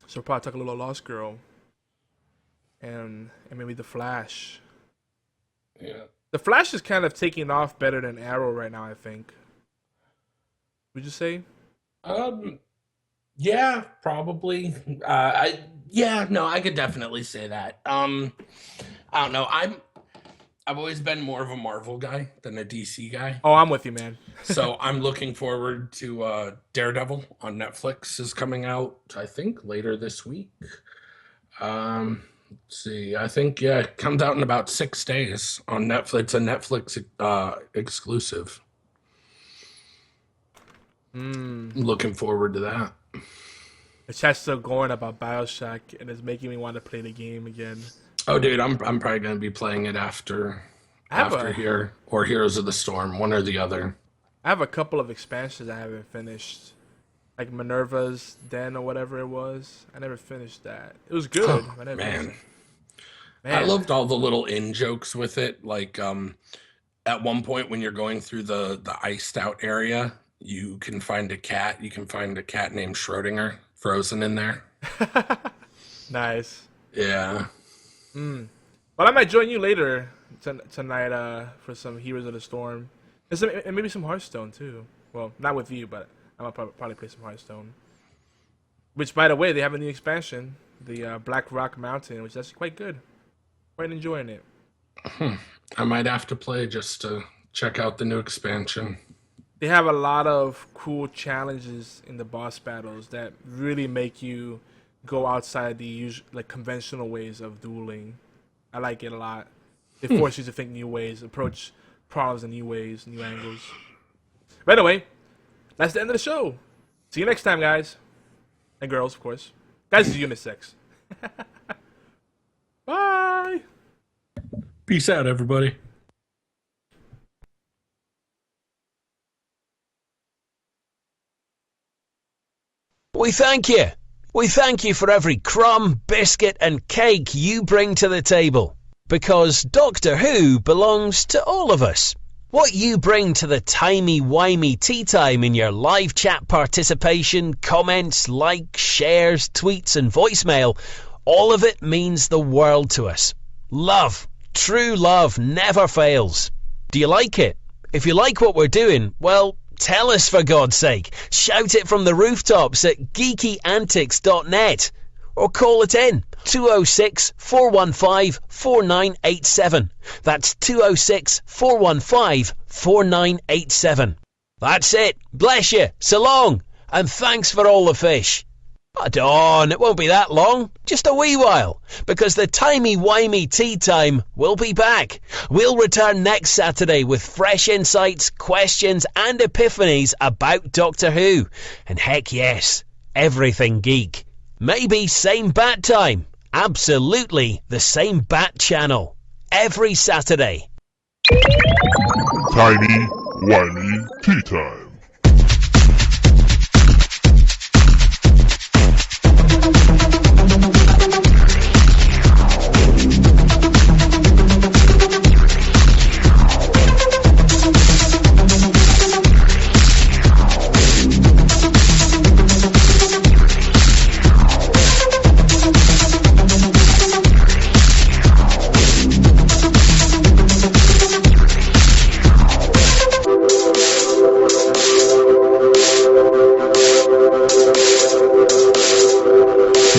So we'll probably talk a little Lost Girl and maybe The Flash. Yeah. The Flash is kind of taking off better than Arrow right now, I think. Would you say? Yeah, probably. I could definitely say that. I don't know. I've always been more of a Marvel guy than a DC guy. Oh, I'm with you, man. So I'm looking forward to Daredevil on Netflix is coming out, I think, later this week. Let's see. I think, it comes out in about 6 days on Netflix. It's a Netflix exclusive. Looking forward to that. The chat's still going about Bioshock, and it's making me want to play the game again. Oh, dude, I'm probably going to be playing it after here or Heroes of the Storm, one or the other. I have a couple of expansions I haven't finished, like Minerva's Den or whatever it was. I never finished that. It was good. Oh, man. I loved all the little in-jokes with it. Like, at one point when you're going through the iced out area, you can find a cat. You can find a cat named Schrodinger frozen in there. Nice. Yeah. Well, I might join you later tonight for some Heroes of the Storm. And maybe some Hearthstone, too. Well, not with you, but I'll probably play some Hearthstone. Which, by the way, they have a new expansion, the Black Rock Mountain, which is actually quite good. Quite enjoying it. I might have to play just to check out the new expansion. They have a lot of cool challenges in the boss battles that really make you go outside the usual, conventional ways of dueling. I like it a lot. They force you to think new ways, approach problems in new ways, new angles. But anyway, that's the end of the show. See you next time, guys. And girls, of course. Guys is unisex. Bye. Peace out, everybody. We thank you. We thank you for every crumb, biscuit and cake you bring to the table. Because Doctor Who belongs to all of us. What you bring to the timey-wimey tea time in your live chat participation, comments, likes, shares, tweets and voicemail, all of it means the world to us. Love, true love never fails. Do you like it? If you like what we're doing, well, tell us for God's sake. Shout it from the rooftops at geekyantics.net or call it in 206 415 4987. That's 206 415 4987. That's it. Bless you. So long. And thanks for all the fish. Dawn, it won't be that long, just a wee while, because the timey-wimey tea time will be back. We'll return next Saturday with fresh insights, questions and epiphanies about Doctor Who. And heck yes, everything geek. Maybe same bat time, absolutely the same bat channel, every Saturday. Timey-wimey tea time.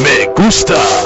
Me gusta.